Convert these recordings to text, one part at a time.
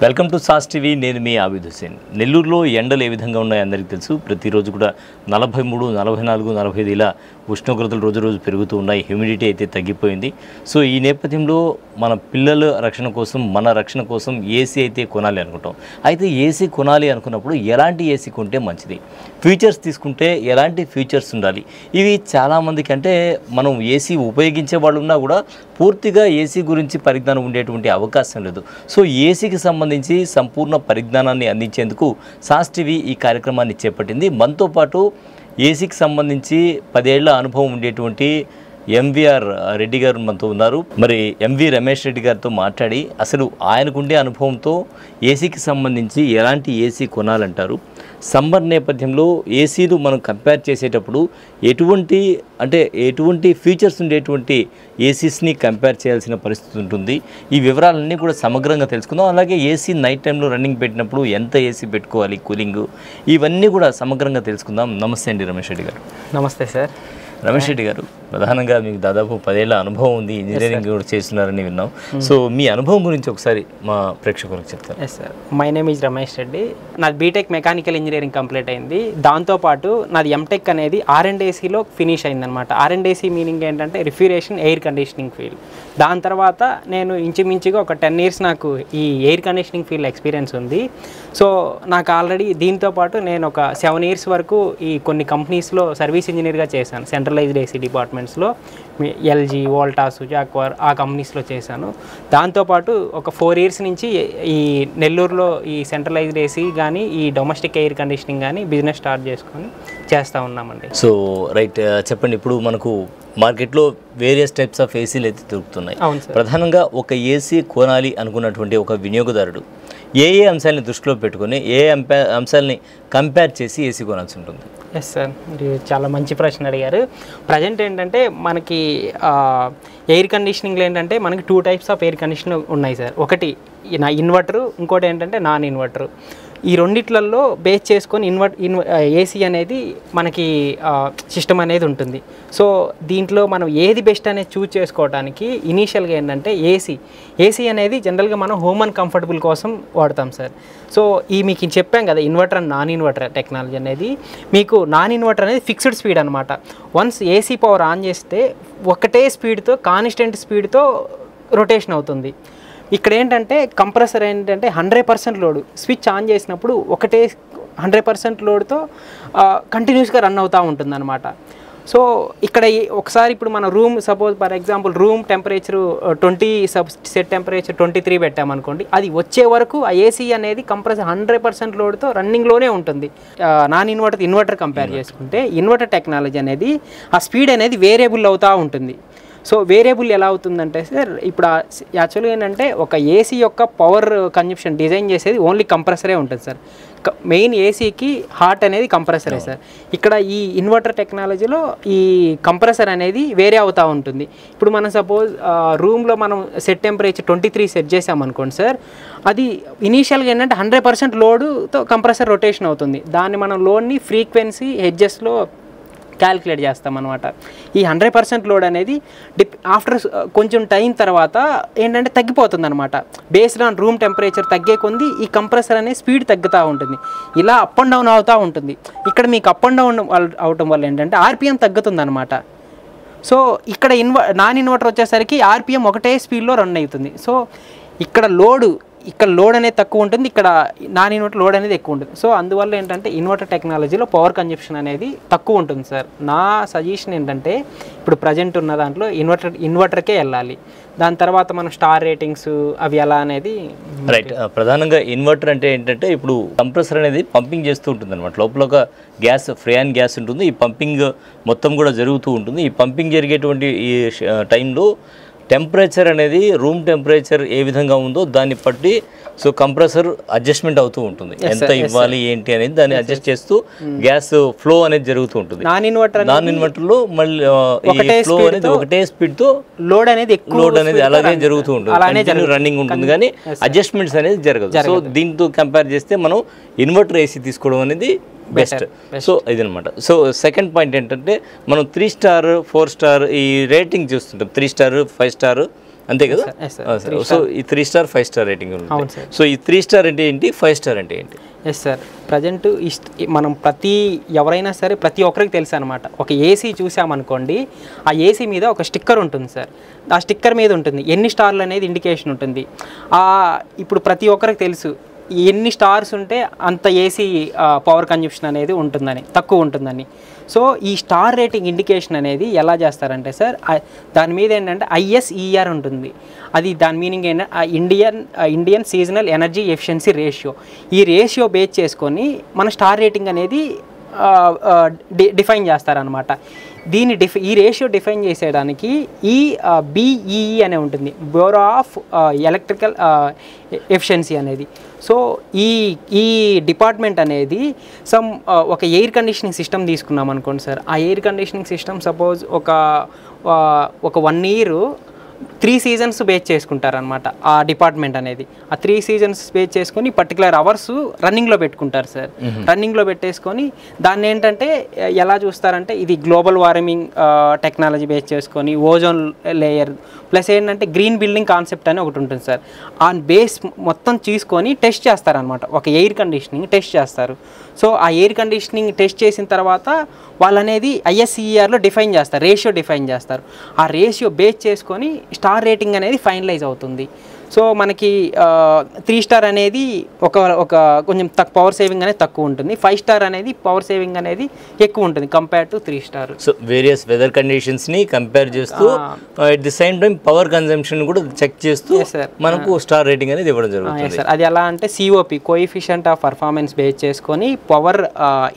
Welcome to sauce TV. నేను మీ ఆబిద్ హుసేన్. నెల్లూరులో ఎండలు ఏ విధంగా ఉన్నాయో అందరికీ తెలుసు. ప్రతిరోజు కూడా 43, 44, 45 ఇలా ఉష్ణోగ్రతలు రోజు రోజు పెరుగుతూ ఉన్నాయి. హ్యూమిడిటీ అయితే తగ్గిపోయింది. సో ఈ నేపథ్యంలో మన పిల్లల రక్షణ కోసం, మన రక్షణ కోసం ఏసీ అయితే కొనాలి అనుకుంటాం. అయితే ఏసీ కొనాలి అనుకున్నప్పుడు ఎలాంటి ఏసీ కొంటే మంచిది, ఫీచర్స్ తీసుకుంటే ఎలాంటి ఫీచర్స్ ఉండాలి, ఇవి చాలామందికి అంటే మనం ఏసీ ఉపయోగించే వాళ్ళు ఉన్నా కూడా పూర్తిగా ఏసీ గురించి పరిజ్ఞానం ఉండేటువంటి అవకాశం లేదు. సో ఏసీకి సంబంధించి సంపూర్ణ పరిజ్ఞానాన్ని అందించేందుకు సాస్ టీవీ ఈ కార్యక్రమాన్ని చేపట్టింది. మనతో పాటు ఏసీకి సంబంధించి 10 ఏళ్ల అనుభవం ఉండేటువంటి ఎంవీఆర్ రెడ్డి గారు మనతో ఉన్నారు. మరి ఎంవి రమేష్ రెడ్డి గారితో మాట్లాడి అసలు ఆయనకుండే అనుభవంతో ఏసీకి సంబంధించి ఎలాంటి ఏసీ కొనాలంటారు, సమ్మర్ నేపథ్యంలో ఏసీలు మనం కంపేర్ చేసేటప్పుడు ఎటువంటి ఫీచర్స్ ఉండేటువంటి ఏసీస్ని కంపేర్ చేయాల్సిన పరిస్థితి ఉంటుంది, ఈ వివరాలన్నీ కూడా సమగ్రంగా తెలుసుకుందాం. అలాగే ఏసీ నైట్ టైంలో రన్నింగ్ పెట్టినప్పుడు ఎంత ఏసీ పెట్టుకోవాలి, కూలింగ్, ఇవన్నీ కూడా సమగ్రంగా తెలుసుకుందాం. నమస్తే అండి రమేష్ రెడ్డి గారు. నమస్తే సార్. రమేష్ రెడ్డి గారు, ప్రధానంగా మీకు దాదాపు 10 ఏళ్ల అనుభవం ఉంది, ఇంజనీరింగ్ కూడా చేస్తున్నారని విన్నాం. సో మీ అనుభవం గురించి ఒకసారి మా ప్రేక్షకులకు చెప్తారు. Yes sir, my name is Ramesh Reddy. నాది బీటెక్ మెకానికల్ ఇంజనీరింగ్ కంప్లీట్ అయింది. దాంతోపాటు నాది ఎంటెక్ అనేది R&ACలో ఫినిష్ అయిందనమాట. R&AC మీనింగ్ ఏంటంటే రిఫ్రిజరేషన్ ఎయిర్ కండిషనింగ్ ఫీల్డ్. దాని తర్వాత నేను ఇంచుమించుగా ఒక 10 years నాకు ఈ ఎయిర్ కండిషనింగ్ ఫీల్డ్ ఎక్స్పీరియన్స్ ఉంది. సో నాకు ఆల్రెడీ దీంతోపాటు నేను ఒక 7 years వరకు ఈ కొన్ని కంపెనీస్లో సర్వీస్ ఇంజనీర్గా చేశాను. సెంట్రలైజ్డ్ ఏసీ డిపార్ట్మెంట్స్లో LG, వోల్టాస్, జాక్వార్ ఆ కంపెనీస్లో చేశాను. దాంతోపాటు ఒక 4 years నుంచి ఈ నెల్లూరులో ఈ సెంట్రలైజ్డ్ ఏసీ కానీ ఈ డొమెస్టిక్ ఎయిర్ కండిషనింగ్ కానీ బిజినెస్ స్టార్ట్ చేసుకొని చేస్తూ ఉన్నామండి. సో రైట్, చెప్పండి. ఇప్పుడు మనకు మార్కెట్లో వేరియస్ టైప్స్ ఆఫ్ ఏసీలు అయితే దొరుకుతున్నాయి. ప్రధానంగా ఒక ఏసీ కొనాలి అనుకున్నటువంటి ఒక వినియోగదారుడు ఏ అంశాలని దృష్టిలో పెట్టుకొని అంశాలని కంపేర్ చేసి ఏసీ కొనాల్సి ఉంటుంది? ఎస్ సార్, మీరు చాలా మంచి ప్రశ్న అడిగారు. ప్రజెంట్ ఏంటంటే మనకి ఎయిర్ కండిషనింగ్లో ఏంటంటే మనకి 2 types ఆఫ్ ఎయిర్ కండిషనింగ్ ఉన్నాయి సార్. ఒకటి నా ఇన్వర్టరు, ఇంకోటి ఏంటంటే నాన్ ఇన్వర్టరు. ఈ రెండిట్లలో బేస్ చేసుకొని ఏసీ అనేది మనకి సిస్టమ్ అనేది ఉంటుంది. సో దీంట్లో మనం ఏది బెస్ట్ అనేది చూజ్ చేసుకోవడానికి ఇనీషియల్గా ఏంటంటే ఏసీ అనేది జనరల్గా మనం హోమ్ అండ్ కంఫర్టబుల్ కోసం వాడతాం సార్. సో మీకు చెప్పాం కదా, inverter and non inverter technology అనేది. మీకు నాన్ ఇన్వర్టర్ అనేది ఫిక్స్డ్ స్పీడ్ అనమాట. వన్స్ ఏసీ పవర్ ఆన్ చేస్తే ఒకటే స్పీడ్తో కాన్స్టెంట్ స్పీడ్తో రొటేషన్ అవుతుంది. ఇక్కడ ఏంటంటే కంప్రెసర్ ఏంటంటే 100% లోడ్ స్విచ్ ఆన్ చేసినప్పుడు ఒకటే 100% లోడ్తో కంటిన్యూస్గా రన్ అవుతూ ఉంటుంది అనమాట. సో ఇక్కడ ఒకసారి ఇప్పుడు మన room suppose for example room temperature 20, set temperature 23 పెట్టామనుకోండి, అది వచ్చే వరకు ఆ ఏసీ అనేది కంప్రెసర్ 100% లోడ్తో రన్నింగ్లోనే ఉంటుంది. నాన్ ఇన్వర్టర్ కంపేర్ చేసుకుంటే ఇన్వర్టర్ టెక్నాలజీ అనేది ఆ స్పీడ్ అనేది వేరియబుల్ అవుతూ ఉంటుంది. సో వేరియబుల్ ఎలా అవుతుందంటే సార్, ఇప్పుడు యాక్చువల్గా ఏంటంటే ఒక ఏసీ యొక్క పవర్ కన్జంప్షన్ డిజైన్ చేసేది ఓన్లీ కంప్రెసరే ఉంటుంది సార్. మెయిన్ ఏసీకి హార్ట్ అనేది కంప్రెసరే సార్. ఇక్కడ ఈ ఇన్వర్టర్ టెక్నాలజీలో ఈ కంప్రెసర్ అనేది వేరే అవుతూ ఉంటుంది. ఇప్పుడు మనం సపోజ్ రూమ్లో మనం సెట్ టెంపరేచర్ 23 సెట్ చేసామనుకోండి సార్, అది ఇనీషియల్గా ఏంటంటే 100% లోడ్తో కంప్రెసర్ రొటేషన్ అవుతుంది. దాన్ని మనం లోడ్ని ఫ్రీక్వెన్సీ హెడ్జెస్లో క్యాలిక్యులేట్ చేస్తామన్నమాట. ఈ 100% లోడ్ అనేది ఆఫ్టర్ కొంచెం టైం తర్వాత ఏంటంటే తగ్గిపోతుంది అనమాట. బేస్డ్ ఆన్ రూమ్ టెంపరేచర్ తగ్గే కొద్దీ ఈ కంప్రెసర్ అనేది స్పీడ్ తగ్గుతూ ఉంటుంది. ఇలా అప్ అండ్ డౌన్ అవుతూ ఉంటుంది. ఇక్కడ మీకు అప్ అండ్ డౌన్ అవటం వల్ల ఏంటంటే RPM తగ్గుతుంది అనమాట. సో ఇక్కడ నాన్ ఇన్వర్టర్ వచ్చేసరికి RPM ఒకటే స్పీడ్లో రన్ అవుతుంది. సో ఇక్కడ లోడ్ అనేది తక్కువ ఉంటుంది, ఇక్కడ నాన్ ఇన్వర్టర్ లోడ్ అనేది ఎక్కువ ఉంటుంది. సో అందువల్ల ఏంటంటే ఇన్వర్టర్ టెక్నాలజీలో పవర్ కన్జంప్షన్ అనేది తక్కువ ఉంటుంది సార్. నా సజెషన్ ఏంటంటే ఇప్పుడు ప్రజెంట్ ఉన్న దాంట్లో ఇన్వర్టర్కే వెళ్ళాలి. దాని తర్వాత మనం స్టార్ రేటింగ్స్ అవి ఎలా అనేది రైట్. ప్రధానంగా ఇన్వర్టర్ అంటే ఏంటంటే ఇప్పుడు కంప్రెసర్ అనేది పంపింగ్ చేస్తూ ఉంటుంది అనమాట. లోపల ఒక గ్యాస్, ఫ్రీయాన్ గ్యాస్ ఉంటుంది. ఈ పంపింగ్ మొత్తం కూడా జరుగుతూ ఉంటుంది. ఈ పంపింగ్ జరిగేటువంటి ఈ టైంలో టెంపరేచర్ అనేది రూమ్ టెంపరేచర్ ఏ విధంగా ఉందో దాన్ని బట్టి సో కంప్రెసర్ అడ్జస్ట్మెంట్ అవుతూ ఉంటుంది. ఎంత ఇవ్వాలి ఏంటి అనేది దాన్ని అడ్జస్ట్ చేస్తూ గ్యాస్ ఫ్లో అనేది జరుగుతూ ఉంటుంది. నాన్ ఇన్వర్టర్లో మళ్ళీ ఫ్లో అనేది ఒకటే స్పీడ్తో లోడ్ అనేది అలాగే జరుగుతూ ఉంటుంది, రన్నింగ్ ఉంటుంది, కానీ అడ్జస్ట్మెంట్స్ అనేది జరగదు. సో దీంతో కంపేర్ చేస్తే మనం ఇన్వర్టర్ ఏసీ తీసుకోవడం అనేది బెస్ట్. సో ఇదనమాట. సో సెకండ్ పాయింట్ ఏంటంటే మనం 3 star 4 star ఈ రేటింగ్ చూస్తుంటాం. 3 star 5 star అంతే కదా? Yes, sir. సో ఈ 3 స్టార్ 5 స్టార్ రేటింగ్ అవును ఉంది. సార్. సో ఈ 3 స్టార్ అంటే ఏంటి, 5 స్టార్ అంటే ఏంటి? ఎస్ సార్, ప్రజెంట్ మనం ఎవరైనా సరే ప్రతి ఒక్కరికి తెలుసు అనమాట. ఒక ఏసీ చూసామనుకోండి, ఆ ఏసీ మీద ఒక స్టిక్కర్ ఉంటుంది సార్. ఆ స్టిక్కర్ మీద ఉంటుంది ఎన్ని స్టార్లు అనేది ఇండికేషన్ ఉంటుంది. ఇప్పుడు ప్రతి ఒక్కరికి తెలుసు ఎన్ని స్టార్స్ ఉంటే అంత ఏసీ పవర్ కన్జంప్షన్ అనేది ఉంటుందని, తక్కువ ఉంటుందని. సో ఈ స్టార్ రేటింగ్ ఇండికేషన్ అనేది ఎలా చేస్తారంటే సార్, దాని మీద ఏంటంటే ISER ఉంటుంది. అది దాని మీనింగ్ ఏంటంటే Indian seasonal energy efficiency ratio. ఈ రేషియో బేస్ చేసుకొని మన స్టార్ రేటింగ్ అనేది డిఫైన్ చేస్తారనమాట. ఈ రేషియో డిఫైన్ చేసేయడానికి BEE అనే ఉంటుంది, బ్యూరో ఆఫ్ ఎలక్ట్రికల్ ఎఫిషియన్సీ అనేది. సో ఈ డిపార్ట్మెంట్ అనేది ఒక ఎయిర్ కండిషనింగ్ సిస్టమ్ తీసుకున్నాం అనుకోండి సార్. ఆ ఎయిర్ కండిషనింగ్ సిస్టమ్ సపోజ్ ఒక 1 year 3 seasons బేస్ చేసుకుంటారనమాట ఆ డిపార్ట్మెంట్ అనేది. ఆ 3 seasons బేస్ చేసుకొని పర్టికులర్ అవర్స్ రన్నింగ్లో పెట్టుకుంటారు సార్. రన్నింగ్లో పెట్టేసుకొని దాన్ని ఏంటంటే ఎలా చూస్తారంటే, ఇది గ్లోబల్ వార్మింగ్ టెక్నాలజీ బేస్ చేసుకొని ఓజోన్ లేయర్ ప్లస్ ఏంటంటే గ్రీన్ బిల్డింగ్ కాన్సెప్ట్ అని ఒకటి ఉంటుంది సార్. ఆ బేస్ మొత్తం తీసుకొని టెస్ట్ చేస్తారనమాట. ఒక ఎయిర్ కండిషనింగ్ టెస్ట్ చేస్తారు. సో ఆ ఎయిర్ కండిషనింగ్ టెస్ట్ చేసిన తర్వాత వాళ్ళు అనేది ISERలో డిఫైన్ చేస్తారు, రేషియో డిఫైన్ చేస్తారు. ఆ రేషియో బేస్ చేసుకొని స్టార్ రేటింగ్ అనేది ఫైనలైజ్ అవుతుంది. సో మనకి 3 స్టార్ అనేది ఒక కొంచెం పవర్ సేవింగ్ అనేది తక్కువ ఉంటుంది. 5 స్టార్ అనేది పవర్ సేవింగ్ అనేది ఎక్కువ ఉంటుంది compare to 3 star. So various weather కండిషన్స్ని కంపేర్ చేస్తూ at the same time power consumption కూడా చెక్ చేస్తూ మనకు స్టార్ రేటింగ్ అనేది ఇవ్వడం జరుగుతుంది. సార్ అది ఎలా అంటే COP, coefficient of performance base చేసుకొని పవర్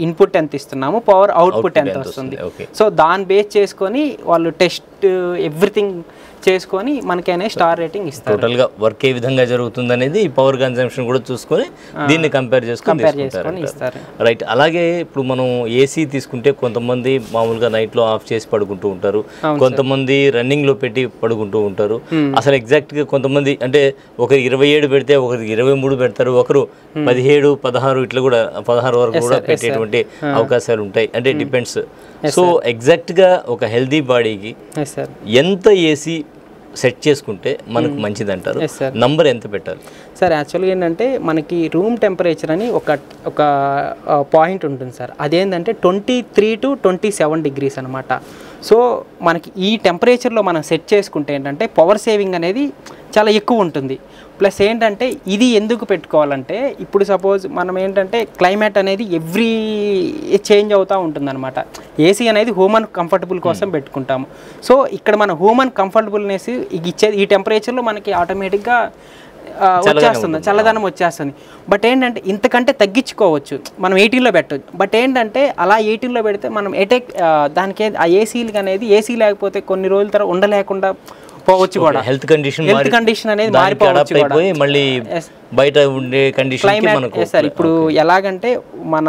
ఇన్పుట్ ఎంత ఇస్తున్నాము, పవర్ అవుట్పుట్ ఎంత వస్తుంది. సో దాన్ని బేస్ చేసుకొని వాళ్ళు టెస్ట్ ఎవ్రీథింగ్ చేసుకొని మనకైనా స్టార్ రేటింగ్ ఇస్తారు. టోటల్గా వర్క్ ఏ విధంగా జరుగుతుంది అనేది పవర్ కన్జంప్షన్ కూడా చూసుకొని దీన్ని కంపేర్ చేసుకొని ఇస్తారు. రైట్. అలాగే ఇప్పుడు మనం ఏసీ తీసుకుంటే కొంతమంది మామూలుగా నైట్లో ఆఫ్ చేసి పడుకుంటూ ఉంటారు, కొంతమంది రన్నింగ్లో పెట్టి పడుకుంటూ ఉంటారు. అసలు ఎగ్జాక్ట్గా కొంతమంది అంటే ఒకరు 27 పెడితే ఒకరికి 23 పెడతారు, ఒకరు 17, 16 ఇట్లా కూడా 16 వరకు కూడా పెట్టేటువంటి అవకాశాలు ఉంటాయి. అంటే డిపెండ్స్. సో ఎగ్జాక్ట్గా ఒక హెల్దీ బాడీకి ఎంత ఏసీ సెట్ చేసుకుంటే మనకు మంచిది అంటారు, నంబర్ ఎంత పెట్టాలి సార్? యాక్చువల్గా ఏంటంటే మనకి రూమ్ టెంపరేచర్ అని ఒక పాయింట్ ఉంటుంది సార్. అదేంటంటే 23 to 27 degrees అనమాట. సో మనకి ఈ టెంపరేచర్లో మనం సెట్ చేసుకుంటే ఏంటంటే పవర్ సేవింగ్ అనేది చాలా ఎక్కువ ఉంటుంది. ప్లస్ ఏంటంటే ఇది ఎందుకు పెట్టుకోవాలంటే, ఇప్పుడు సపోజ్ మనం ఏంటంటే క్లైమేట్ అనేది ఎవ్రీ చేంజ్ అవుతూ ఉంటుందన్నమాట. ఏసీ అనేది హ్యూమన్ కంఫర్టబుల్ కోసం పెట్టుకుంటాము. సో ఇక్కడ మన హ్యూమన్ కంఫర్టబుల్నెస్ ఇచ్చేది ఈ టెంపరేచర్లో మనకి ఆటోమేటిక్గా వచ్చేస్తుంది, చల్లదనం వచ్చేస్తుంది. బట్ ఏంటంటే ఇంతకంటే తగ్గించుకోవచ్చు, మనం 18లో పెట్టవచ్చు. బట్ ఏంటంటే అలా 18లో పెడితే మనం దానికి ఆ ఏసీలు అనేది ఏసీ లేకపోతే కొన్ని రోజుల తర్వాత ఉండలేకుండా పోవచ్చు కూడా. హెల్త్ కండిషన్ అనేది మారిపోవచ్చు కూడా. మళ్ళీ బయట ఉండే కండిషన్ సార్. ఇప్పుడు ఎలాగంటే మన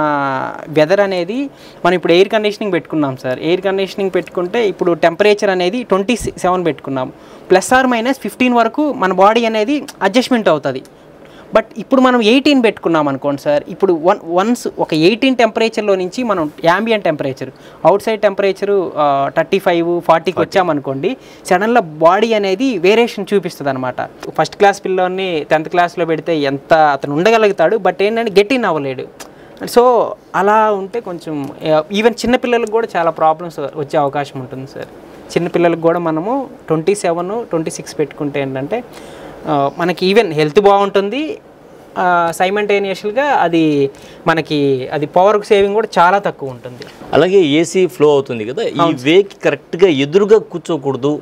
వెదర్ అనేది మనం ఇప్పుడు ఎయిర్ కండిషనింగ్ పెట్టుకున్నాం సార్. ఎయిర్ కండిషనింగ్ పెట్టుకుంటే ఇప్పుడు టెంపరేచర్ అనేది 27 పెట్టుకున్నాం. +or-15 వరకు మన బాడీ అనేది అడ్జస్ట్మెంట్ అవుతుంది. బట్ ఇప్పుడు మనం 18 పెట్టుకున్నాం అనుకోండి సార్. ఇప్పుడు వన్స్ ఒక 18 టెంపరేచర్లో నుంచి మనం ambient temperature, out side temperature 35, 40కి వచ్చామనుకోండి, సడన్గా బాడీ అనేది వేరియేషన్ చూపిస్తుంది అనమాట. ఫస్ట్ క్లాస్ పిల్లోని 10th క్లాస్లో పెడితే ఎంత అతను ఉండగలుగుతాడు, బట్ ఏంటంటే గెట్ ఇన్ అవ్వలేడు. సో అలా ఉంటే కొంచెం ఈవెన్ చిన్నపిల్లలకు కూడా చాలా ప్రాబ్లమ్స్ వచ్చే అవకాశం ఉంటుంది సార్. చిన్నపిల్లలకు కూడా మనము 27, 26 పెట్టుకుంటే ఏంటంటే మనకి ఈవెన్ హెల్త్ బాగుంటుంది, సైమల్టేనియస్గా మనకి పవర్ సేవింగ్ కూడా చాలా తక్కువ ఉంటుంది. అలాగే ఏసీ ఫ్లో అవుతుంది కదా, ఈ వేకి కరెక్ట్గా ఎదురుగా కూర్చోకూడదు,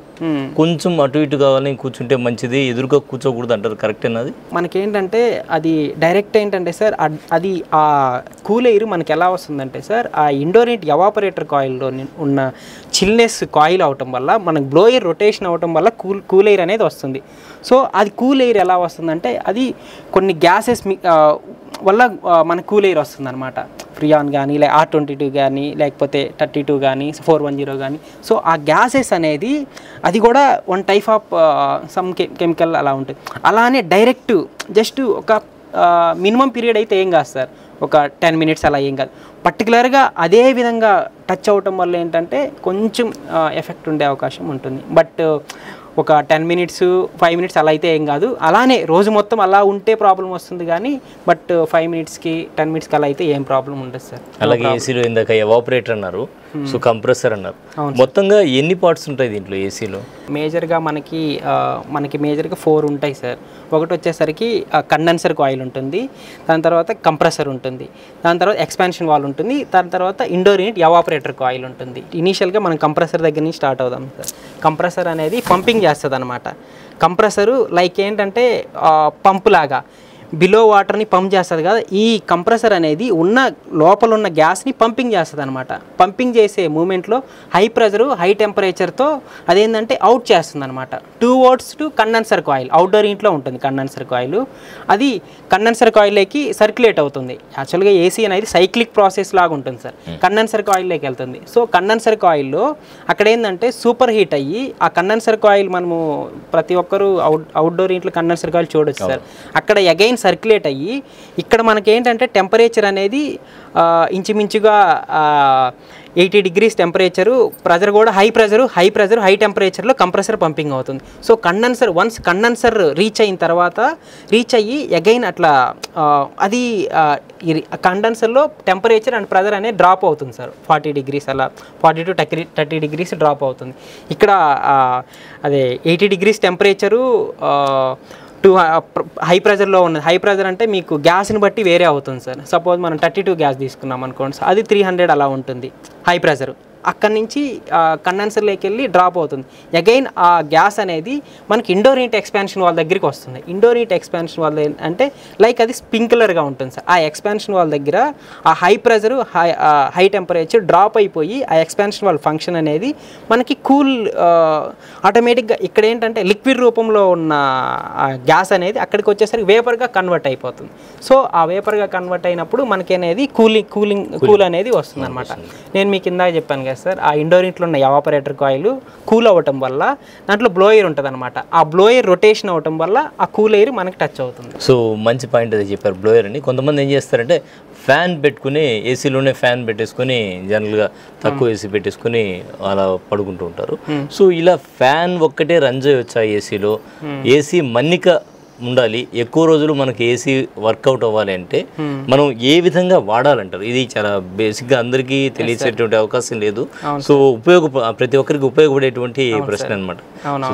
కొంచెం అటు ఇటు కావాలని కూర్చుంటే మంచిది, ఎదురుగా కూర్చోకూడదు అంటారు, కరెక్టేనా? అది మనకేంటంటే అది డైరెక్ట్ ఏంటంటే సార్, అది ఆ కూల్ ఎయిర్ మనకి ఎలా వస్తుందంటే సార్, ఆ ఇండోర్ ఎవాపరేటర్ కాయిల్లో ఉన్న చిల్నెస్ కాయిల్ అవటం వల్ల మనకు బ్లోయర్ రొటేషన్ అవటం వల్ల కూల్ ఎయిర్ అనేది వస్తుంది. సో అది కూల్ ఎయిర్ ఎలా వస్తుందంటే, అది కొన్ని గ్యాసెస్ వల్ల మన కూల్ ఎయిర్ వస్తుంది అనమాట. ఫ్రియాన్ కానీ R22 కానీ లేకపోతే 32 కానీ 410 కానీ. సో ఆ గ్యాసెస్ అనేది అది కూడా one type of some chemical అలా ఉంటుంది. అలానే డైరెక్ట్ జస్ట్ ఒక మినిమం పీరియడ్ అయితే ఏం కాదు సార్, ఒక 10 minutes అలా ఏం కాదు. పర్టికులర్గా అదే విధంగా టచ్ అవటం వల్ల ఏంటంటే కొంచెం ఎఫెక్ట్ ఉండే అవకాశం ఉంటుంది. బట్ ఒక 10 మినిట్స్ 5 మినిట్స్ అలా అయితే ఏం కాదు. అలానే రోజు మొత్తం అలా ఉంటే ప్రాబ్లం వస్తుంది కానీ బట్ 5 మినిట్స్కి 10 మినిట్స్కి అలా అయితే ఏం ప్రాబ్లం ఉండదు సార్. అలాగే ఏసీలో ఇందాక ఎవాపరేటర్ అన్నారు, సో కంప్రెసర్ అన్నారు, మొత్తంగా ఎన్ని పార్ట్స్ ఉంటాయి దీంట్లో ఏసీలో? మేజర్గా మనకి మేజర్గా 4 ఉంటాయి సార్. ఒకటి వచ్చేసరికి కండెన్సర్ కాయిల్ ఉంటుంది, దాని తర్వాత కంప్రెసర్ ఉంటుంది, దాని తర్వాత ఎక్స్పాన్షన్ వాల్ ఉంటుంది, దాని తర్వాత ఇండోర్ యూనిట్ ఎవాపరేటర్ కాయిల్ ఉంటుంది. ఇనీషియల్గా మనం కంప్రెసర్ దగ్గర నుంచి స్టార్ట్ అవుదాం సార్. కంప్రెసర్ అనేది పంపింగ్ చేస్తుంది అనమాట. కంప్రెసరు లైక్ ఏంటంటే పంపు లాగా బిలో వాటర్ని పంప్ చేస్తుంది కదా, ఈ కంప్రెసర్ అనేది లోపల ఉన్న గ్యాస్ని పంపింగ్ చేస్తుంది అనమాట. పంపింగ్ చేసే మూమెంట్లో హై ప్రెజరు హై టెంపరేచర్తో అదేంటంటే అవుట్ చేస్తుంది అనమాట. 2 volts to condenser coil, outdoor ఇంట్లో ఉంటుంది కండెన్సర్ కాయిల్. అది కండెన్సర్ కాయిల్లోకి సర్క్యులేట్ అవుతుంది. యాక్చువల్గా ఏసీ అనేది సైక్లిక్ ప్రాసెస్ లాగా ఉంటుంది సార్, కండెన్సర్ కాయిల్లోకి వెళ్తుంది. సో కండెన్సర్ కాయిల్లో అక్కడ ఏంటంటే సూపర్ హీట్ అయ్యి ఆ కండెన్సర్ కాయిల్ మనము ప్రతి ఒక్కరు అవుట్డోర్ ఇంట్లో కండెన్సర్ కాయిల్ చూడొచ్చు సార్. అక్కడ అగైన్ సర్క్యులేట్ అయ్యి ఇక్కడ మనకి ఏంటంటే టెంపరేచర్ అనేది ఇంచుమించుగా 80 degrees టెంపరేచరు, ప్రెజర్ కూడా హై ప్రెజర్ హై టెంపరేచర్లో కంప్రెసర్ పంపింగ్ అవుతుంది. సో వన్స్ కండెన్సర్ రీచ్ అయ్యి అగైన్ అట్లా అది కండెన్సర్లో టెంపరేచర్ అండ్ ప్రెజర్ అనేది డ్రాప్ అవుతుంది సార్. 40 degrees అలా 40 to 30 degrees డ్రాప్ అవుతుంది. ఇక్కడ అదే 80 degrees టెంపరేచరు హై ప్రెజర్లో ఉన్నది. హై ప్రెజర్ అంటే మీకు గ్యాస్ని బట్టి వేరే అవుతుంది సార్. సపోజ్ మనం 32 గ్యాస్ తీసుకున్నాం అనుకోండి, అది 300 అలా ఉంటుంది హై ప్రెజర్. అక్కడి నుంచి కండెన్సర్లోకి వెళ్ళి డ్రాప్ అవుతుంది. అగైన్ ఆ గ్యాస్ అనేది మనకి ఇండోర్ హీట్ ఎక్స్పాన్షన్ వాల్ దగ్గరికి వస్తుంది. ఇండోర్ హీట్ ఎక్స్పాన్షన్ వాల్ అంటే లైక్ అది స్ప్రింక్లర్గా ఉంటుంది సార్. ఆ ఎక్స్పాన్షన్ వాల్ దగ్గర ఆ high pressure high temperature drop అయిపోయి ఆ ఎక్స్పాన్షన్ వాల్ ఫంక్షన్ అనేది మనకి కూల్ ఆటోమేటిక్గా ఇక్కడ ఏంటంటే లిక్విడ్ రూపంలో ఉన్న గ్యాస్ అనేది అక్కడికి వచ్చేసరికి వేపర్గా కన్వర్ట్ అయిపోతుంది. సో ఆ వేపర్గా కన్వర్ట్ అయినప్పుడు మనకి అనేది కూల్ అనేది వస్తుంది అనమాట. నేను మీకు ఇందాక చెప్పాను కదా సార్, ఆ ఇండోర్ ఇంట్లో ఉన్న ఎవాపరేటర్ కాయిల్ కూల్ అవ్వటం వల్ల దాంట్లో బ్లోయర్ ఉంటుంది అనమాట. ఆ బ్లోయర్ రొటేషన్ అవ్వటం వల్ల ఆ కూల్ ఎయిర్ మనకి టచ్ అవుతుంది. సో మంచి పాయింట్ అది చెప్పారు, బ్లోయర్ అని. కొంతమంది ఏం చేస్తారంటే ఫ్యాన్ పెట్టుకుని ఏసీలోనే ఫ్యాన్ పెట్టేసుకొని జనరల్గా తక్కువ ఏసీ పెట్టేసుకొని అలా పడుకుంటూ ఉంటారు. సో ఇలా ఫ్యాన్ ఒక్కటే రన్ చేయవచ్చా ఏసీలో? ఏసీ మన్నిక ఉండాలి, ఎక్కువ రోజులు మనకి ఏసీ వర్కౌట్ అవ్వాలి అంటే మనం ఏ విధంగా వాడాలంటారు? ఇది చాలా బేసిక్గా అందరికీ తెలిసేటువంటి అవకాశం లేదు. సో ప్రతి ఒక్కరికి ఉపయోగపడేటువంటి ప్రశ్న అనమాట.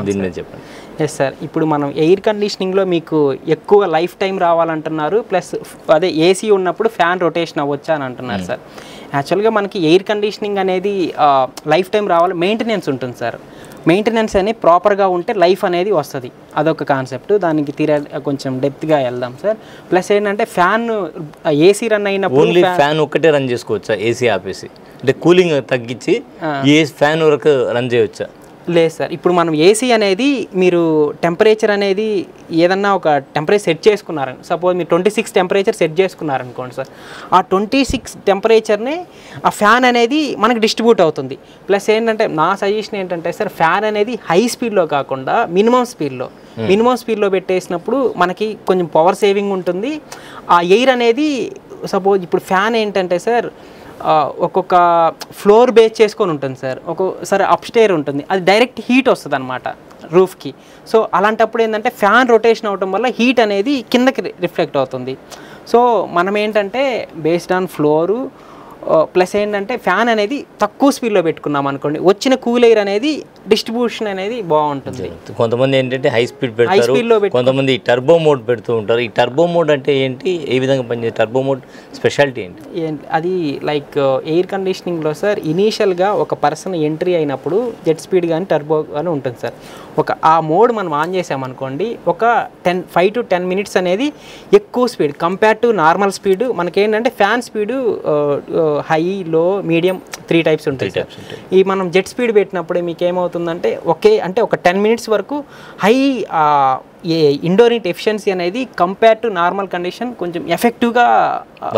దీని మీద చెప్పండి. ఎస్ సార్, ఇప్పుడు మనం ఎయిర్ కండిషనింగ్లో మీకు ఎక్కువ లైఫ్ టైం రావాలంటున్నారు, ప్లస్ అదే ఏసీ ఉన్నప్పుడు ఫ్యాన్ రొటేషన్ అవ్వచ్చా అని అంటున్నారు సార్. యాక్చువల్గా మనకి ఎయిర్ కండిషనింగ్ అనేది లైఫ్ టైం రావాలి, మెయింటెనెన్స్ ఉంటుంది సార్. మెయింటెనెన్స్ అనేది ప్రాపర్గా ఉంటే లైఫ్ అనేది వస్తుంది, అదొక కాన్సెప్ట్. దానికి కొంచెం డెప్త్గా వెళ్దాం సార్. ప్లస్ ఏంటంటే ఫ్యాన్ ఏసీ రన్ అయినప్పుడు ఓన్లీ ఫ్యాన్ ఒక్కటే రన్ చేసుకోవచ్చా ఏసీ ఆపేసి? అంటే కూలింగ్ తగ్గించి ఏ ఫ్యాన్ వరకు రన్ చేయవచ్చా? లేదు సార్, ఇప్పుడు మనం ఏసీ అనేది మీరు టెంపరేచర్ అనేది ఏదన్నా ఒక టెంపరేచర్ సెట్ చేసుకున్నారని, సపోజ్ మీరు 26 టెంపరేచర్ సెట్ చేసుకున్నారనుకోండి సార్, ఆ 26 టెంపరేచర్నే ఆ ఫ్యాన్ అనేది మనకి డిస్ట్రిబ్యూట్ అవుతుంది. ప్లస్ ఏంటంటే నా సజెషన్ ఏంటంటే సార్, ఫ్యాన్ అనేది హై స్పీడ్లో కాకుండా మినిమం స్పీడ్లో పెట్టేసినప్పుడు మనకి కొంచెం పవర్ సేవింగ్ ఉంటుంది. ఆ ఎయిర్ అనేది సపోజ్ ఇప్పుడు ఫ్యాన్ ఏంటంటే సార్ ఒక్కొక్క ఫ్లోర్ బేస్ చేసుకొని ఉంటుంది సార్. ఒక్కొక్కసారి అప్స్టేర్ ఉంటుంది, అది డైరెక్ట్ హీట్ వస్తుంది అనమాట రూఫ్కి. సో అలాంటప్పుడు ఏంటంటే ఫ్యాన్ రొటేషన్ అవడం వల్ల హీట్ అనేది కిందకి రిఫ్లెక్ట్ అవుతుంది. సో మనం ఏంటంటే బేస్డ్ ఆన్ ఫ్లోరు ప్లస్ ఏంటంటే ఫ్యాన్ అనేది తక్కువ స్పీడ్లో పెట్టుకున్నాం అనుకోండి, వచ్చిన కూల్ ఎయిర్ అనేది డిస్ట్రిబ్యూషన్ అనేది బాగుంటుంది. కొంతమంది ఏంటంటే హై స్పీడ్ పెడతారు, కొంతమంది టర్బో మోడ్ పెడుతూ ఉంటారు. ఈ టర్బో మోడ్ అంటే ఏంటి, ఏ విధంగా పనిచేస్తుంది? టర్బో మోడ్ స్పెషాలిటీ ఏంటి? అది లైక్ ఎయిర్ కండిషనింగ్లో సార్, ఇనీషియల్గా ఒక పర్సన్ ఎంట్రీ అయినప్పుడు జెట్ స్పీడ్ కానీ టర్బో కానీ ఉంటుంది సార్. ఆ మోడ్ మనం ఆన్ చేసామనుకోండి, ఒక 5 to 10 minutes అనేది ఎక్కువ speed compare to normal speed. మనకేంటంటే ఫ్యాన్ స్పీడు హై, లో, మీడియం 3 types ఉంటాయి సార్. ఈ మనం జెట్ స్పీడ్ పెట్టినప్పుడు మీకు ఏమవుతుందంటే ఒక 10 minutes వరకు హై ఇండోర్ హీట్ ఎఫిషియన్సీ అనేది కంపేర్ టు నార్మల్ కండిషన్ కొంచెం ఎఫెక్టివ్గా